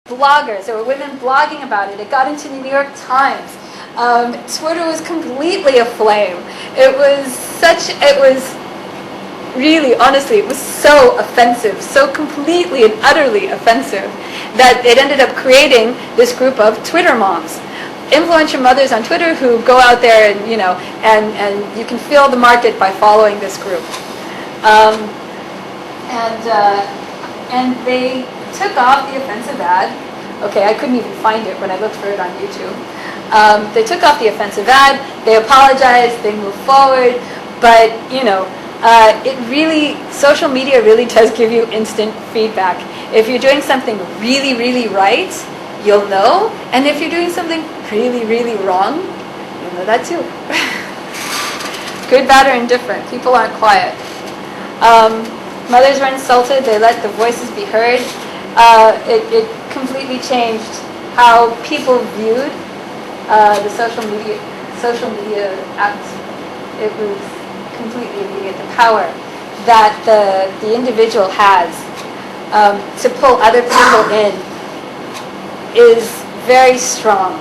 bloggers. There were women blogging about it. It got into the New York Times. Twitter was completely aflame. It was really, honestly, it was so offensive, so completely and utterly offensive, that it ended up creating this group of Twitter moms. Influential mothers on Twitter who go out there and, and you can feel the market by following this group. And they took off the offensive ad. Okay, I couldn't even find it when I looked for it on YouTube. They took off the offensive ad, they apologized, they moved forward, but, social media really does give you instant feedback. If you're doing something really, really right, you'll know, and if you're doing something really, really wrong, you'll know that too. Good, bad, or indifferent. People aren't quiet. Mothers were insulted, they let the voices be heard. It completely changed how people viewed the social media apps. It was completely immediate. The power that the individual has to pull other people in is very strong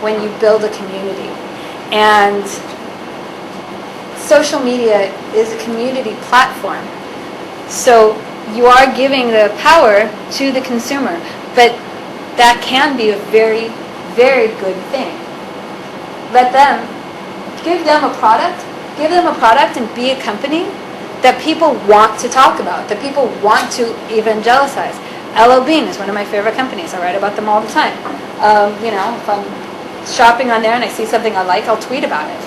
when you build a community. And social media is a community platform. So you are giving the power to the consumer, but that can be a very, very good thing. Give them a product and be a company that people want to talk about, that people want to evangelize. LL Bean is one of my favorite companies. I write about them all the time. If I'm shopping on there and I see something I like, I'll tweet about it.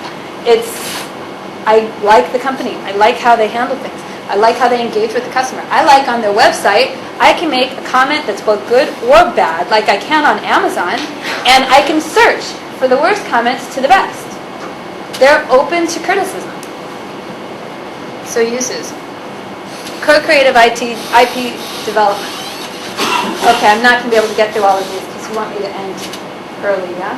I like the company. I like how they handle things. I like how they engage with the customer. I like on their website, I can make a comment that's both good or bad, like I can on Amazon, and I can search for the worst comments to the best. They're open to criticism. So uses. Co-creative IP development. Okay, I'm not going to be able to get through all of these because you want me to end early, yeah?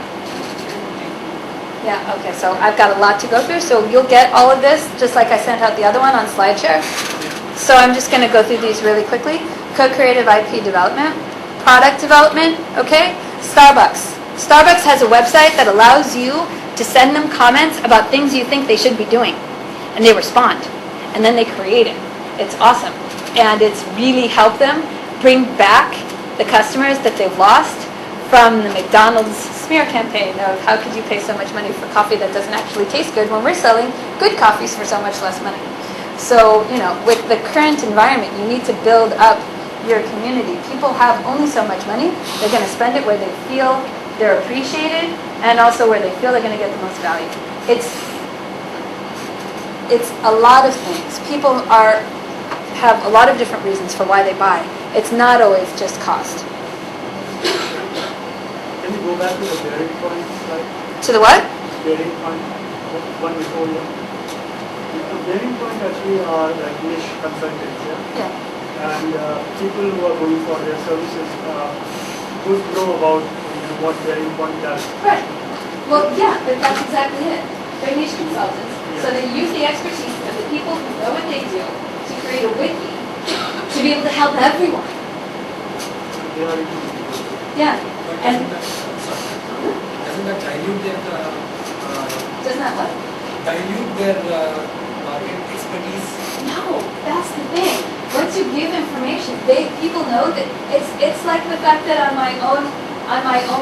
Yeah, okay, so I've got a lot to go through, so you'll get all of this just like I sent out the other one on SlideShare. So I'm just going to go through these really quickly. Co-creative IP development, product development, okay? Starbucks. Starbucks has a website that allows you to send them comments about things you think they should be doing. And they respond. And then they create it. It's awesome. And it's really helped them bring back the customers that they've lost from the McDonald's smear campaign of how could you pay so much money for coffee that doesn't actually taste good when we're selling good coffees for so much less money. So, with the current environment, you need to build up your community. People have only so much money. They're going to spend it where they feel they're appreciated and also where they feel they're going to get the most value. It's a lot of things. People have a lot of different reasons for why they buy. It's not always just cost. Can you go back to the bearing point slide? To the what? Bearing point, one before you. The bearing point actually are like niche consultants, yeah? Yeah. And people who are going for their services would know about what bearing point does. Right. Well, yeah, but that's exactly it. They're niche consultants. Yeah. So they use the expertise of the people who know what they do to create a wiki to be able to help everyone. Yeah. And doesn't that dilute their doesn't that what? Dilute their market expertise? No, that's the thing. Once you give information, people know that it's like the fact that on my own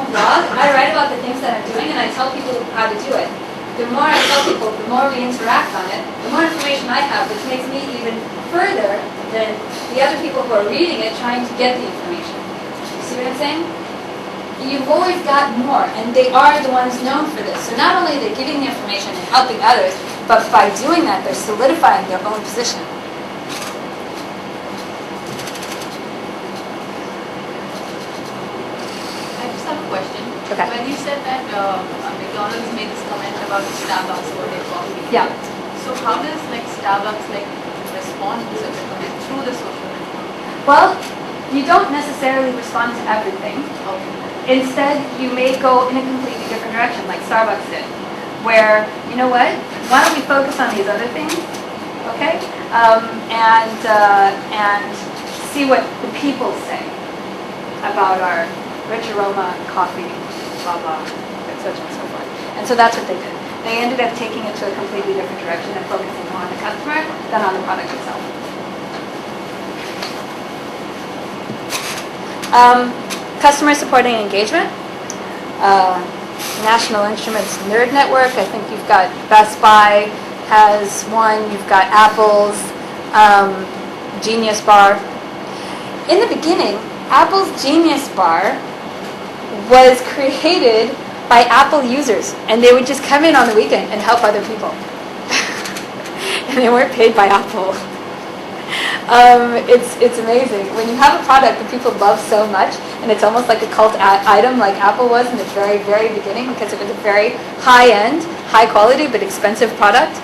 blog, I write about the things that I'm doing and I tell people how to do it. The more I tell people, the more we interact on it, the more information I have, which makes me even further than the other people who are reading it trying to get the information. You see what I'm saying? You've always got more, and they are the ones known for this. So not only are they giving the information and helping others, but by doing that, they're solidifying their own position. I just have a question. Okay. When you said that McDonald's made this comment about Starbucks or their coffee, Yeah. so how does Starbucks respond to such a comment through the social network? Well, you don't necessarily respond to everything. Okay. Instead, you may go in a completely different direction, like Starbucks did, where, you know what, why don't we focus on these other things, okay? And see what the people say about our rich aroma coffee, blah, blah, et cetera and so forth. And so that's what they did. They ended up taking it to a completely different direction and focusing more on the customer than on the product itself. Customer supporting engagement. National Instruments Nerd Network. I think you've got Best Buy has one. You've got Apple's Genius Bar. In the beginning, Apple's Genius Bar was created by Apple users, and they would just come in on the weekend and help other people. And they weren't paid by Apple. It's amazing. When you have a product that people love so much, and it's almost like a cult item like Apple was in the very, very beginning, because it was a very high-end, high-quality, but expensive product.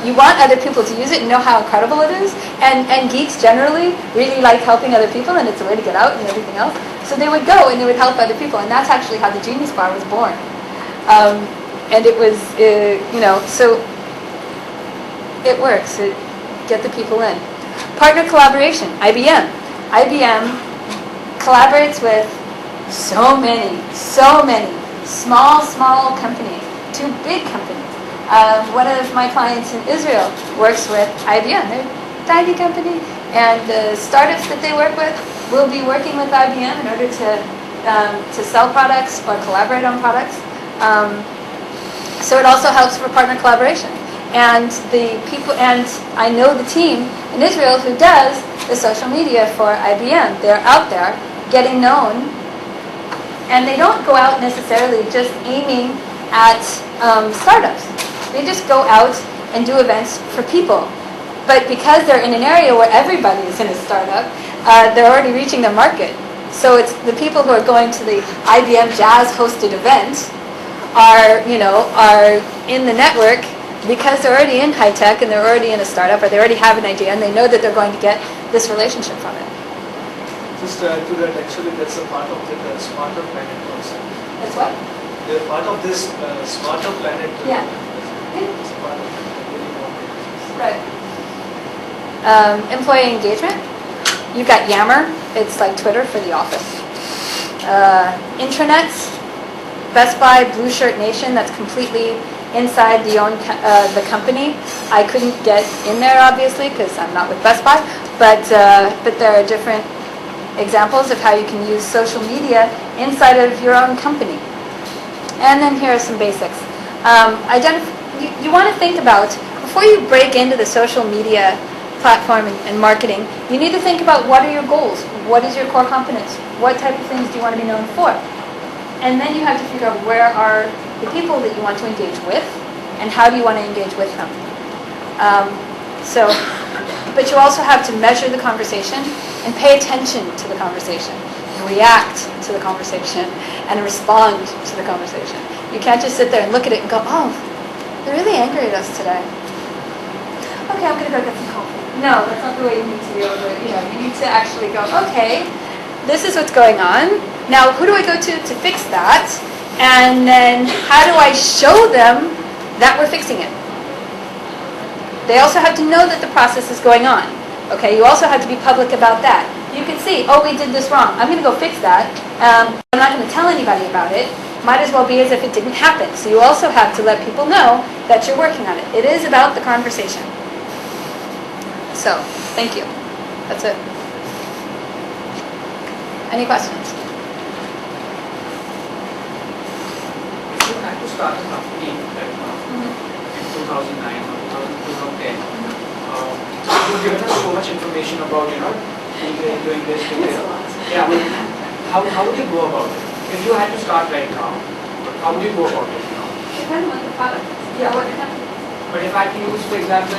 You want other people to use it and know how incredible it is. And geeks generally really like helping other people, and it's a way to get out and everything else. So they would go and they would help other people, and that's actually how the Genius Bar was born. And it was, so it works. Get the people in. Partner collaboration, IBM. IBM collaborates with so many small companies to big companies. One of my clients in Israel works with IBM. They're a tiny company, and the startups that they work with will be working with IBM in order to sell products or collaborate on products. So it also helps for partner collaboration. And the people, and I know the team in Israel who does the social media for IBM. They're out there getting known, and they don't go out necessarily just aiming at startups. They just go out and do events for people. But because they're in an area where everybody is in a startup, they're already reaching their market. So it's the people who are going to the IBM Jazz hosted event are in the network because they're already in high tech and they're already in a startup, or they already have an idea and they know that they're going to get this relationship from it. Just to add to that, actually, that's a part of the Smarter Planet concept. That's what? They're part of this Smarter Planet. Yeah. It's a part of it. Really important. Right. Employee engagement. You've got Yammer. It's like Twitter for the office. Intranets. Best Buy, Blue Shirt Nation. That's completely inside the company. I couldn't get in there, obviously, because I'm not with Best Buy. But there are different examples of how you can use social media inside of your own company. And then here are some basics. You want to think about, before you break into the social media platform and marketing, you need to think about what are your goals, what is your core competence, what type of things do you want to be known for. And then you have to figure out where are the people that you want to engage with, and how do you want to engage with them. But you also have to measure the conversation and pay attention to the conversation, and react to the conversation, and respond to the conversation. You can't just sit there and look at it and go, oh, they're really angry at us today. Okay, I'm going to go get some coffee. No, that's not the way you need to be able to, you need to actually go, okay, this is what's going on. Now, who do I go to fix that? And then how do I show them that we're fixing it? They also have to know that the process is going on. Okay, you also have to be public about that. You can see, oh, we did this wrong. I'm going to go fix that. I'm not going to tell anybody about it. Might as well be as if it didn't happen. So you also have to let people know that you're working on it. It is about the conversation. So, thank you. That's it. Any questions? If you had to start a company right now, in 2009 or 2010, you've given us so much information about, doing this, doing this. Yeah, but how would you go about it? If you had to start right now, how would you go about it? Depends on the product. Yeah, what the company. But if I can use, for example,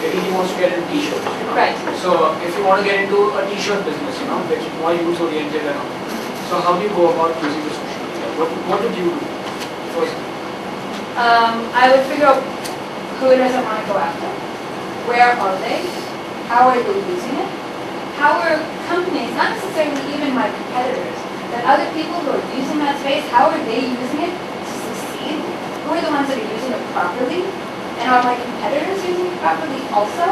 maybe he wants to get into t-shirts, Right. So if you want to get into a t-shirt business, which is more use-oriented and all. So how do you go about using the social media? What would you do first? I would figure out who it is I want to go after. Where are they? How are they using it? How are companies, not necessarily even my competitors, but other people who are using that space, how are they using it to succeed? Who are the ones that are using it properly? And are my competitors using it properly also?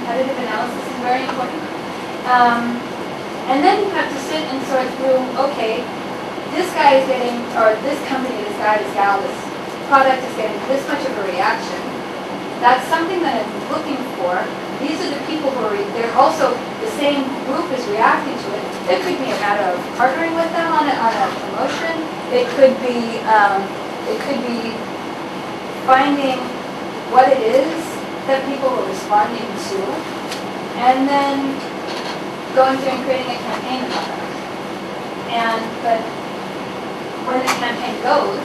Competitive analysis is very important. And then you have to sit and sort through, okay, this guy is getting, or this company, this guy, this gal, this product is getting this much of a reaction. That's something that I'm looking for. These are the people who are, they're also, the same group is reacting to it. It could be a matter of partnering with them on a promotion. It could be finding what it is that people are responding to, and then going through and creating a campaign about that. But when the campaign goes,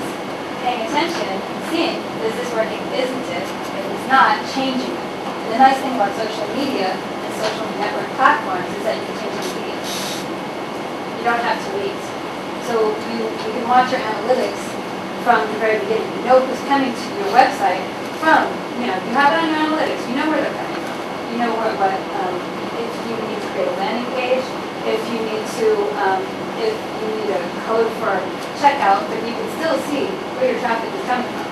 paying attention, seeing, is this working, isn't it? If it's not, changing it. And the nice thing about social media and social network platforms is that you can change it immediately. You don't have to wait. So you can watch your analytics from the very beginning. You know who's coming to your website from, you have it on your analytics, you know where they're coming from. You know if you need to create a landing page, if you need a code for checkout, but you can still see where your traffic is coming from.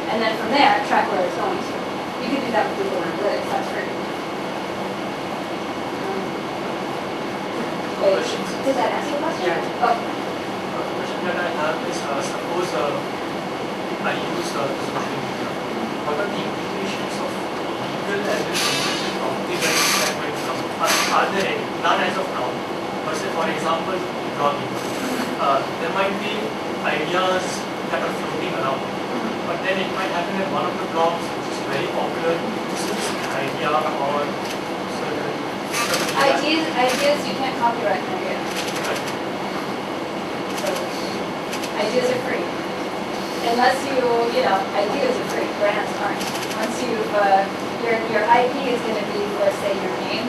And then from there, track where it's going to. You can do that with Google Analytics, that's free. Questions? Did that answer the question? Yeah. Oh. The question that I have is, suppose I use social media. What are the implications of legal and intellectual property rights that might come? Are there any? None as of now. But say, for example, blogging. There might be ideas that are floating around. But then it might happen that one of the blogs which is very popular since the idea or certain Ideas you can't copyright an idea. So ideas are free. Unless ideas are free, brands aren't. Once your IP is going to be, let's say, your name,